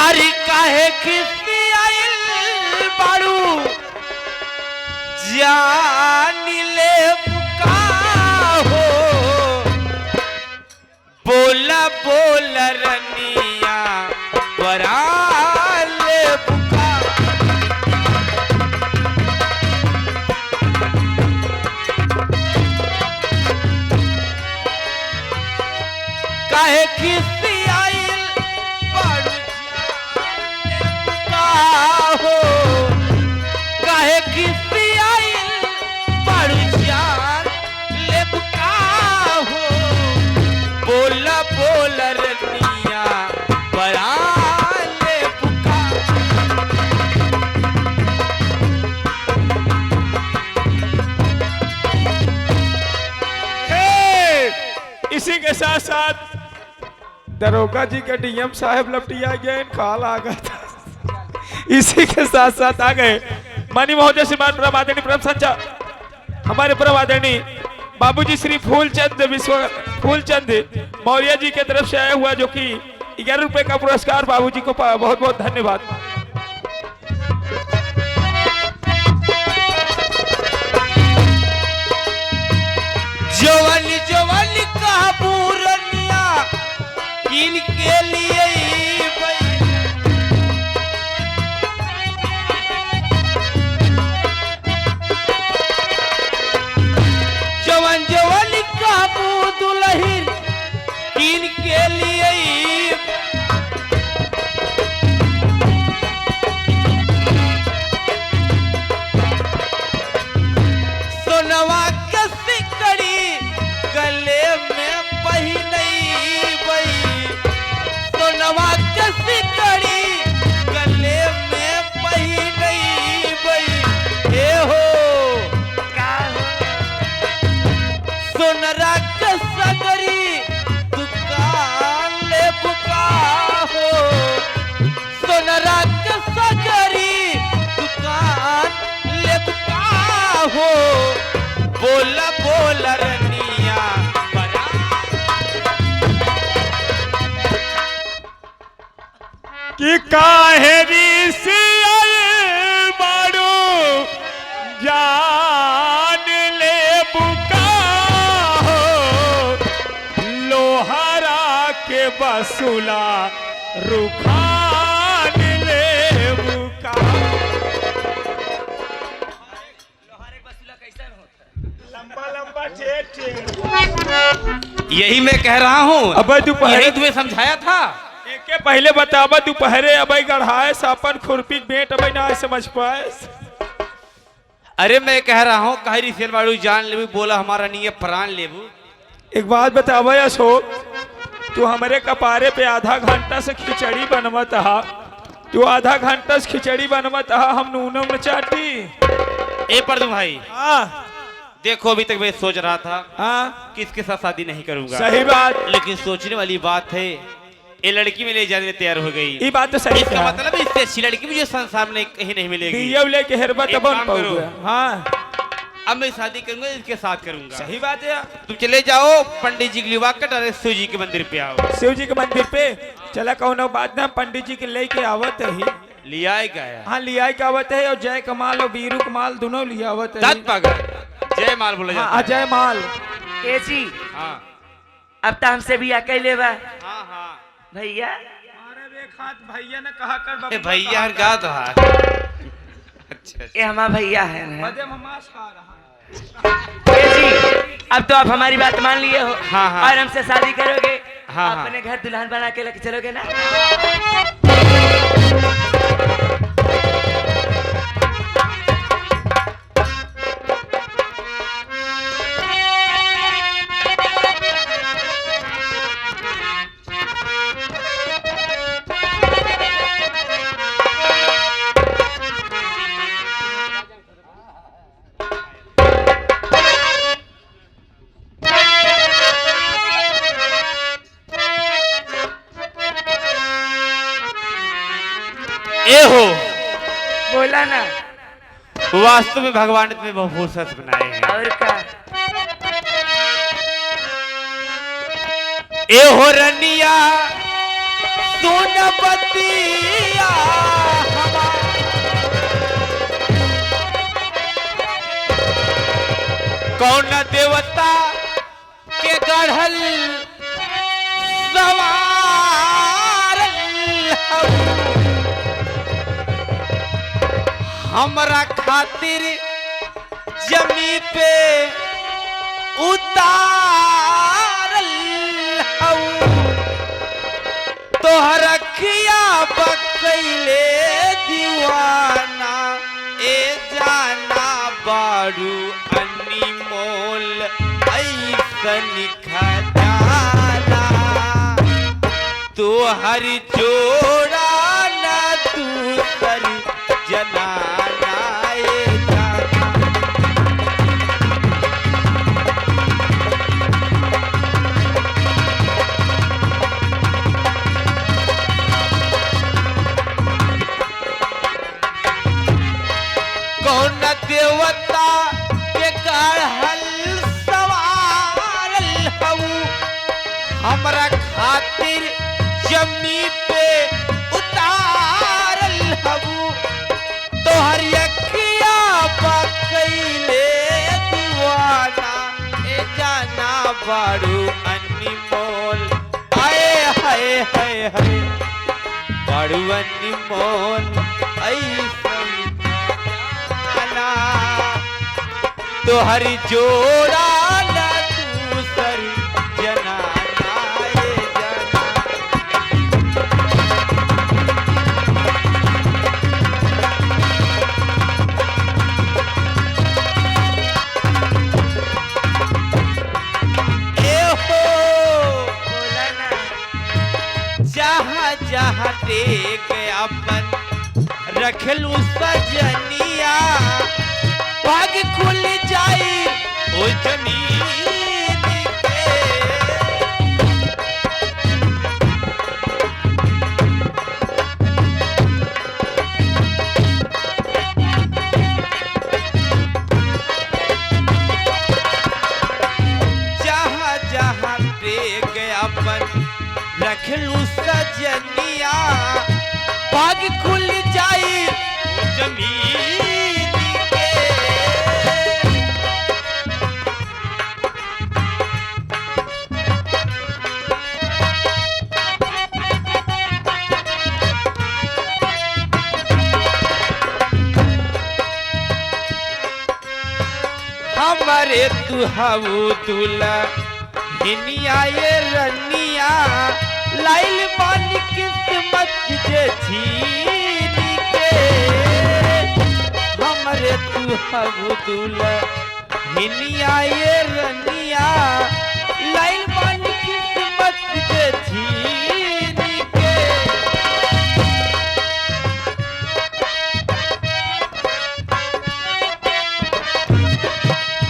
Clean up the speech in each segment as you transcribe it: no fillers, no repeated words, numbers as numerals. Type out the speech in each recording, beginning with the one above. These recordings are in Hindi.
अरे काहे खिस्ती आइल बाड़ू जान ले बुका हो बोला बोला रनिया बरा ले बुका काहे खिस्ती आइल बाड़ू जान ले बुका हो काहे खिस्ती आइल बाड़ू जान ले बुका हो बोला बोला रनिया बड़ा ले बुका इसी के साथ साथ दरोगा जी के डीएम साहब लपटिया गए काल आ गया था। इसी के साथ साथ आ गए माननीय महोदय श्रीमान परम आदरणीय परम संचालक हमारे परम आदरणीय बाबूजी श्री फूलचंद मौर्य जी के तरफ से आया हुआ जो कि 11 रुपए का पुरस्कार बाबूजी को बहुत बहुत धन्यवाद। जवानी जवानी का पूरनिया किन के लिए जवान जवानी का दुल्हन किन के लिए सोनवा के सिकड़ी गले में पहिनई बई सोनवा के सिकड़ी गले में पहिनई बई हे हो का सोनरा के सगरी दुकान ले बुका हो सोनरा के सगरी दुकान ले बुका हो बोला बोला रनिया बड़ा कि काहेरी से आए बाड़ू जान ले बुका हो लोहारा के बसुला रुखान ले बुका लंबा लंबा यही मैं कह रहा हूँ अब दोपहर यही तुम्हें समझाया था के पहले बतावा दोपहरे अब गढ़ाए सापन खुरपी बेट अब ना समझ पाए। अरे मैं कह रहा हूँ कहरी सेल बाड़ू जान लेबू बोला हमारा नहीं है प्राण लेबू। एक बात बतावा अशोक तू हमारे कपारे पे आधा घंटा से खिचड़ी बनवत हा तू आधा घंटा से खिचड़ी बनवत हा हम नूनों में चाटी ए पर भाई हाँ देखो अभी तक मैं सोच रहा था हाँ किसके साथ शादी नहीं करूंगा सही बात लेकिन सोचने वाली बात है ये लड़की में ले जाने तैयार हो गई। ये बात तो सही इसका है मतलब है इससे अच्छी लड़की मुझे संसार में कहीं नहीं मिलेगी। दिया लेके हेरबा एक तब काम पाऊंगा करो। हाँ अब मैं शादी करूंगा इसके साथ करूंगा। सही बात है तुम चले जाओ पंडित जी की लिवा कर डायरेक्ट शिव जी के मंदिर पे आओ। शिव जी के मंदिर पे चला कौन बात ना पंडित जी के लेके आवत है लिया गया हाँ लिया के आवत है और जय कमाल और बीरू कमाल दोनों लिया आवत है दांत पागल जय माल बोला जाता है। अजय माल ए जी हाँ अब तो हमसे भी अकेले बा हाँ हाँ भैया भैया ने कहा कर ए भैया हर गा तो है। अच्छा ये हमारा भैया है ना बदे ममाश खा रहा ए जी अब तो आप हमारी बात मान लिए हो हाँ, हाँ। और हमसे शादी करोगे हाँ, हाँ। अपने घर दुल्हन बना के लेके चलोगे ना। ए हो बोला ना वास्तव में भगवान ने तुम्हें बहुत सच बनाए हैं। और का ए हो रनिया सोनबती कौन देवता के गढ़ल सवार हमरा खातिर जमी पे उतारल तोहर अखिया बकैले दीवाना ए जाना बारू अनमोल ऐसन खजाना तोहर जोड़ा ना दूसर जनाना ए जाना कौन देवता के गढ़ल सवारल हऊ हमरा खातिर जमी पे उतारल हऊ तोहर अखिया बकैले दीवाना ए जाना बारू अनमोल आए हाय हाय हाय बारू अनमोल ऐसन तोहरी जोड़ा ना दूसर जनाना ए जाना ए हो बोला ना। जहाँ जहाँ टेक अपन रखलू सजनिया भाग खुल जाई ओ जमीन के जहाँ जहाँ टेक अपन रखलू सजनिया भाग खुल जाई ओ जमीन के हमारे तुहाऊ तुला हिनिया ये रनिया लाइल बानी किस्मत जे छीन के हमारे तुहाऊ तुला हिनिया ये रनिया लाइल बानी किस्मत जे छीन के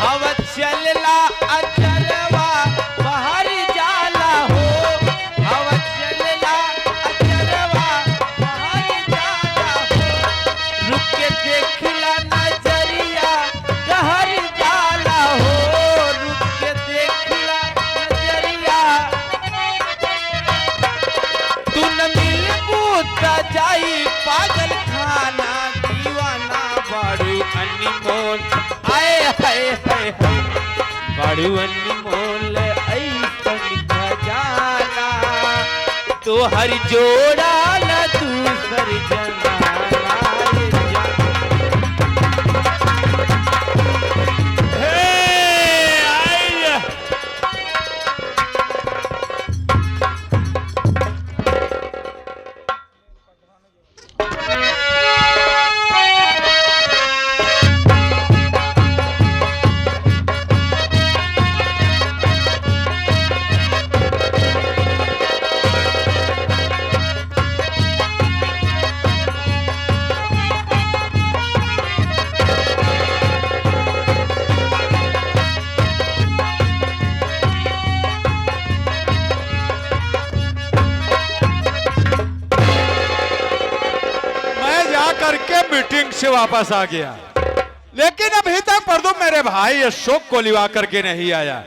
हवा चलला अचरवा बाहर जाला हो हवा चलला अचरवा बाहर जाला हो रुक के देखला नजरिया कहर जाला हो रुक के देखला नजरिया तू न मिलबू त जाई पागल खाना दीवाना बारू अनमोल आए हाय हाय हाय बारू अनमोल ऐसन खजाना तोहर जोड़ा न दूसर जनाना ए जाना। हे आई करके मीटिंग से वापस आ गया, लेकिन अभी तक परदू मेरे भाई अशोक को लिवा करके नहीं आया।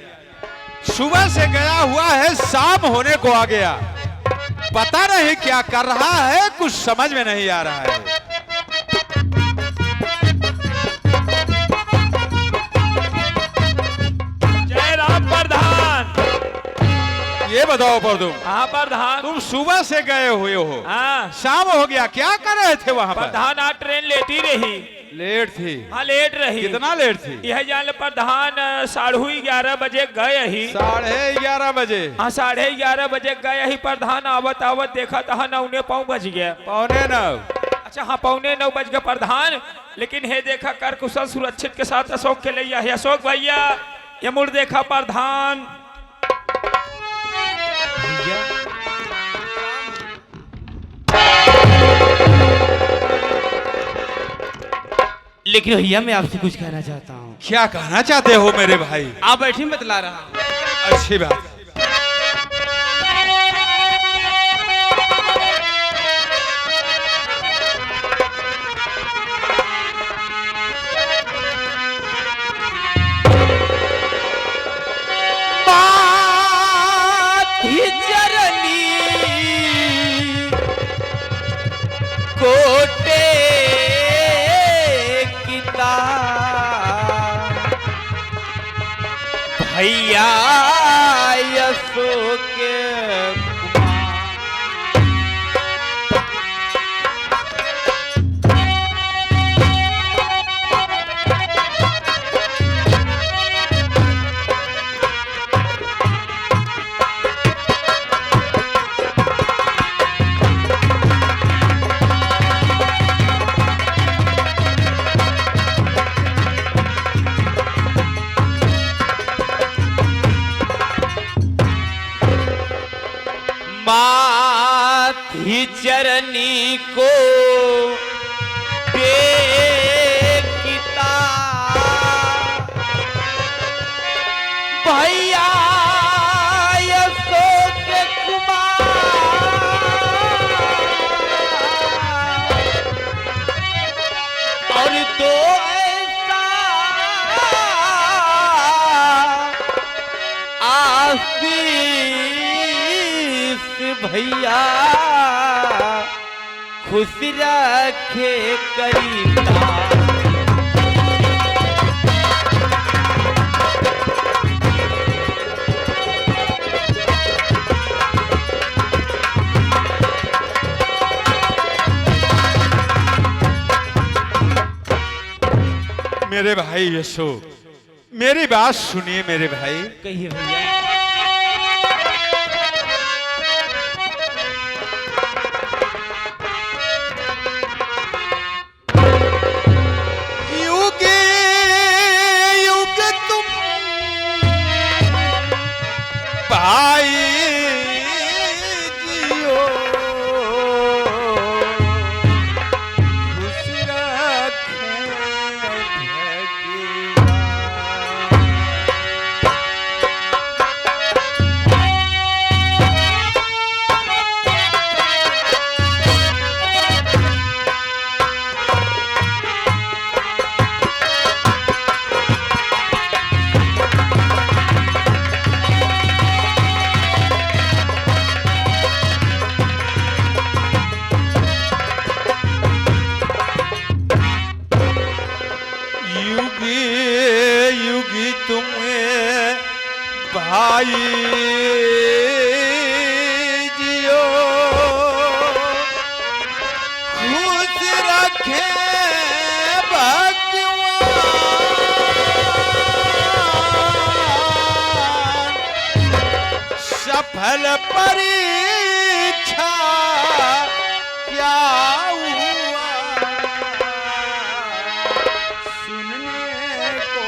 सुबह से गया हुआ है, शाम होने को आ गया, पता नहीं क्या कर रहा है, कुछ समझ में नहीं आ रहा है। बताओ पर हाँ प्रधान। तुम सुबह से गए हुए हो, हाँ शाम हो गया, क्या कर रहे थे वहाँ पर? प्रधान आज ट्रेन लेटी रही। लेट थी? हाँ लेट रही। कितना लेट थी? यह जान प्रधान 11:30 बजे गए ही। 11:30 बजे? हाँ 11:30 बजे गए ही प्रधान। आवत आवत देखा था 9:15 बज गया। 8:45? अच्छा हाँ 8:45 बज गए प्रधान। लेकिन हे देखा कर कुशल सुरक्षित के साथ अशोक के लिए है। अशोक भैया ये मुड़ देखा प्रधान। लेकिन भैया मैं आपसे कुछ कहना चाहता हूँ। क्या कहना चाहते हो मेरे भाई? आप बैठिए, मैं बतला रहा हूँ। अच्छी बात। कोटे किता भैया यशो के माथी चरनी को देखता भैया यशो के कुमार और तो ऐसा भैया खुश रखे करीता। मेरे भाई यशो, मेरी बात सुनिए मेरे भाई। कहिए भैया। भाई जियो खुश रखे भाई जियो खुश रखे भगवान सफल परीक्षा क्या हुआ सुनने को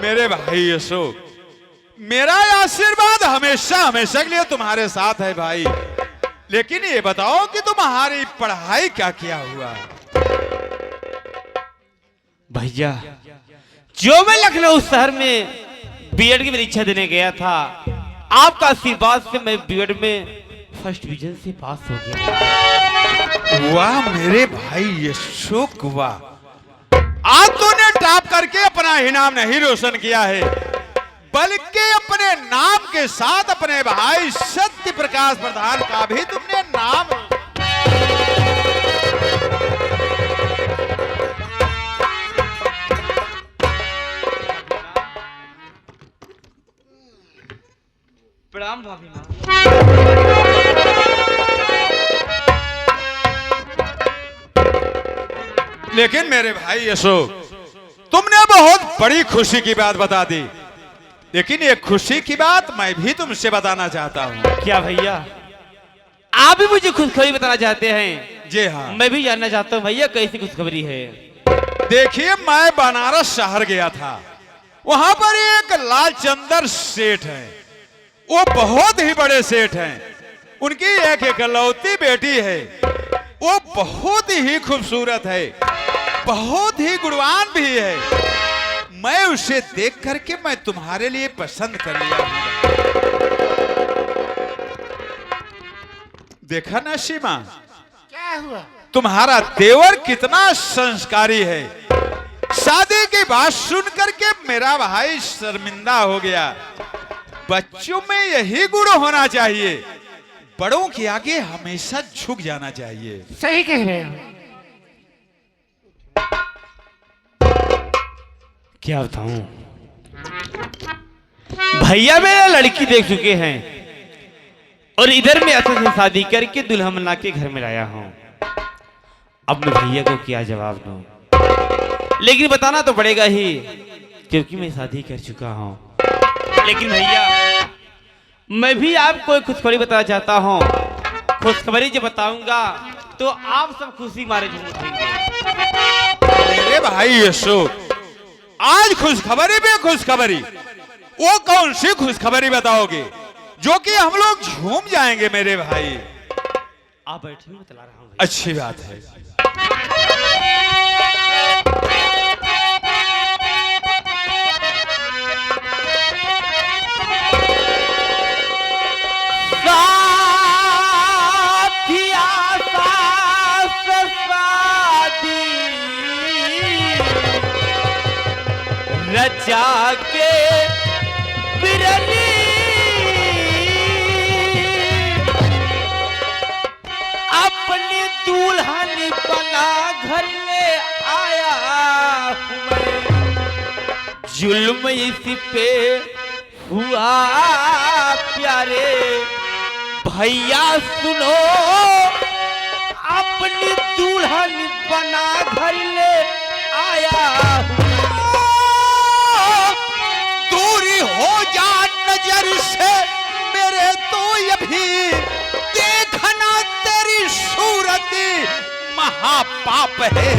मेरे भाई अशोक, मेरा आशीर्वाद हमेशा हमेशा के लिए तुम्हारे साथ है भाई। लेकिन ये बताओ कि तुम्हारी पढ़ाई क्या किया हुआ? भैया जो मैं लखनऊ शहर में बीएड की परीक्षा देने गया था, आपका आशीर्वाद से मैं बीएड में फर्स्ट डिवीजन से पास हो गया। वाह मेरे भाई अशोक, वाह। आज तूने टॉप करके अपना इनाम नहीं रोशन किया है, बल्कि अपने नाम के साथ अपने भाई सत्य प्रकाश प्रधान का भी तुमने नाम प्रणाम भाभी माँ। लेकिन मेरे भाई अशोक, तुमने बहुत बड़ी खुशी की बात बता दी, लेकिन ये खुशी की बात मैं भी तुमसे बताना चाहता हूँ। क्या भैया, आप भी मुझे खुशखबरी बताना चाहते हैं? जी हाँ। मैं भी जानना चाहता हूँ भैया, कैसी खुशखबरी है? देखिए, मैं बनारस शहर गया था, वहां पर एक लालचंदर सेठ है। वो बहुत ही बड़े सेठ हैं। उनकी एक इकलौती बेटी है। वो बहुत ही खूबसूरत है, बहुत ही गुणवान भी है। मैं उसे देख करके मैं तुम्हारे लिए पसंद कर लिया हूं। देखा ना सीमा, क्या हुआ? तुम्हारा देवर कितना संस्कारी है। शादी की बात सुन करके मेरा भाई शर्मिंदा हो गया। बच्चों में यही गुण होना चाहिए, बड़ों के आगे हमेशा झुक जाना चाहिए। सही कह रहे हो। क्या बताऊं भैया, मेरा लड़की देख चुके हैं और इधर मैं अच्छे से शादी करके दुल्हन बना के घर में लाया हूं। अब मैं भैया को क्या जवाब दूं, लेकिन बताना तो पड़ेगा ही, क्योंकि मैं शादी कर चुका हूं। लेकिन भैया, मैं भी आपको एक खुशखबरी बताना चाहता हूं। खुशखबरी जब बताऊंगा तो आप सब खुशी मारे झूम उठेंगे। मेरे भाई अशोक, आज खुशखबरी पे खुशखबरी, वो कौन सी खुशखबरी बताओगे जो कि हम लोग झूम जाएंगे? मेरे भाई आप बैठे, मैं बतला रहा हूं। अच्छी बात है। रचा के बिरनी अपनी दुल्हन बना घर में आया हूं मैं। जुल्म इस पे हुआ प्यारे भैया सुनो, अपनी दुल्हन बना घर ले आया हूं। दूरी हो जा नजर से मेरे, तो ये भी देखना तेरी सूरत महापाप है।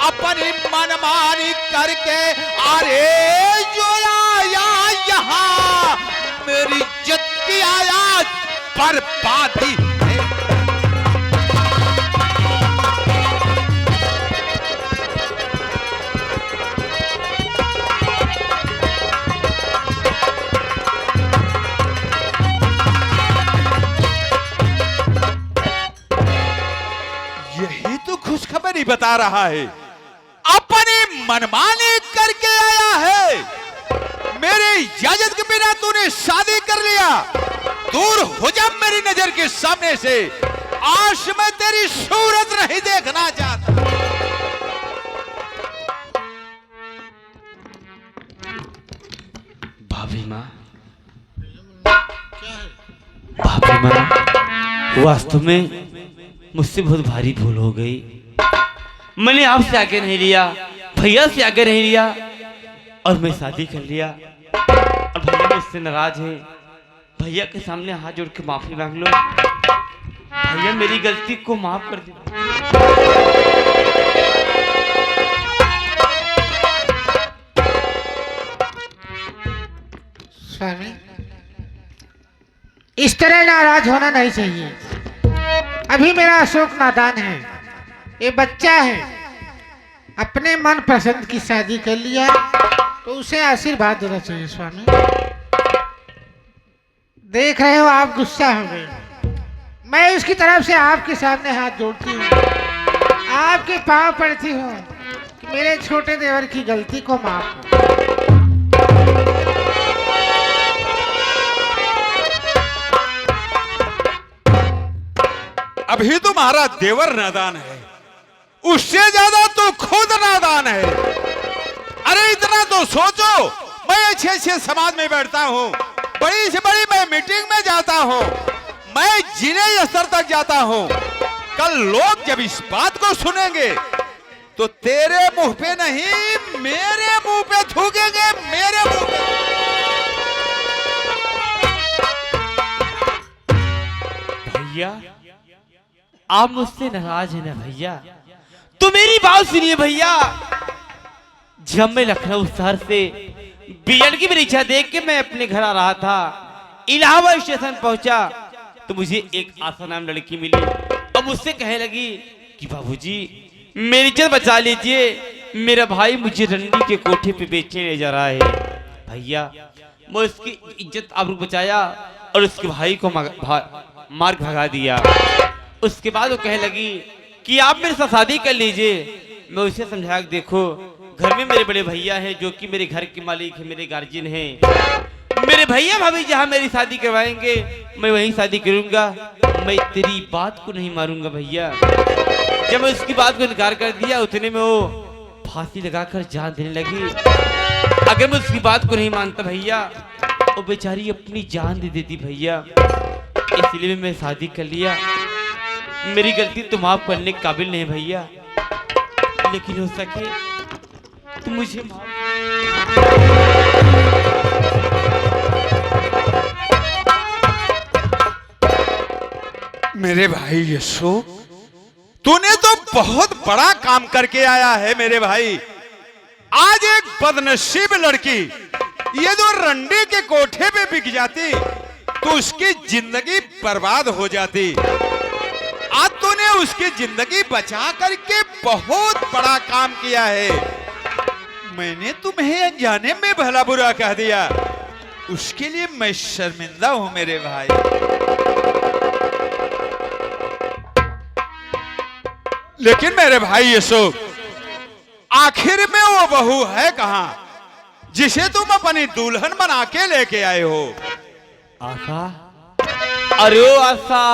अपनी मनमानी करके अरे जो आया यहाँ, मेरी इज्जत की आया बर्बादी है। यही तो खुशखबरी बता रहा है। अपनी मनमानी करके आया है। मेरे इजाजत के बिना तूने शादी कर लिया। दूर हो जा मेरी नजर के सामने से। आज मैं तेरी सूरत नहीं देखना चाहता। भाभी माँ, भाभी माँ, वास्तव में मुझसे बहुत भारी भूल हो गई। मैंने आपसे आगे नहीं लिया, भैया से आगे नहीं लिया, और मैं शादी कर लिया। और भैया मुझसे नाराज है। भैया के सामने हाथ जोड़ के माफी मांग लो। भैया मेरी गलती को माफ कर दो। स्वामी, इस तरह नाराज होना नहीं चाहिए। अभी मेरा अशोक नादान है, ये बच्चा है। अपने मन पसंद की शादी कर लिया तो उसे आशीर्वाद देना चाहिए। स्वामी, देख रहे हो आप गुस्सा हो गए। मैं उसकी तरफ से आपके सामने हाथ जोड़ती हूँ, आपके पाँव पड़ती हूँ कि मेरे छोटे देवर की गलती को माफ करो। अभी तुम्हारा देवर नादान है, उससे ज्यादा तो खुद नादान है। अरे इतना तो सोचो, मैं अच्छे समाज में बैठता हूँ, बड़ी से बड़ी मैं मीटिंग में जाता हूँ, मैं जिले स्तर तक जाता हूँ। कल लोग जब इस बात को सुनेंगे तो तेरे मुंह पे नहीं मेरे मुंह पे थूकेंगे, मेरे मुंह पे। भैया आप मुझसे नाराज है ना भैया? तो मेरी बात सुनिए भैया। जब मैं लखनऊ शहर से बीएड की परीक्षा देख के मैं अपने घर आ रहा था, इलाहाबाद स्टेशन पहुंचा तो मुझे एक आशा नाम लड़की मिली। अब मुझसे कहने लगी कि बाबूजी मेरी इज्जत बचा लीजिए, मेरा भाई मुझे रंडी के कोठे पे बेचने ले जा रहा है। भैया मैं उसकी इज्जत आबरू बचाया और उसके भाई को मार भगा दिया। उसके बाद वो कहने लगी कि आप मेरे साथ शादी कर लीजिए। मैं उसे समझाया कि देखो घर में मेरे बड़े भैया हैं जो कि मेरे घर के मालिक हैं, मेरे गार्जियन हैं। मेरे भैया भाभी जहाँ मेरी शादी करवाएंगे मैं वहीं शादी करूंगा, मैं तेरी बात को नहीं मारूंगा भैया। जब मैं उसकी बात को इनकार कर दिया उतने में वो फांसी लगाकर जान देने लगी। अगर मैं उसकी बात को नहीं मानता भैया वो बेचारी अपनी जान दे देती भैया। इसलिए मैं शादी कर लिया। मेरी गलती तो माफ करने के काबिल नहीं भैया, लेकिन हो सके तो मुझे माफ। मेरे भाई अशोक, तूने तो बहुत बड़ा काम करके आया है मेरे भाई। आज एक बदनसीब लड़की ये जो रंडी के कोठे पे बिक जाती तो उसकी जिंदगी बर्बाद हो जाती। आज तूने उसकी जिंदगी बचा करके बहुत बड़ा काम किया है। मैंने तुम्हें अनजाने में भला बुरा कह दिया, उसके लिए मैं शर्मिंदा हूं मेरे भाई। लेकिन मेरे भाई अशोक, आखिर में वो बहू है कहां जिसे तुम अपनी दुल्हन बना के लेके आए हो? आशा, अरे ओ आशा,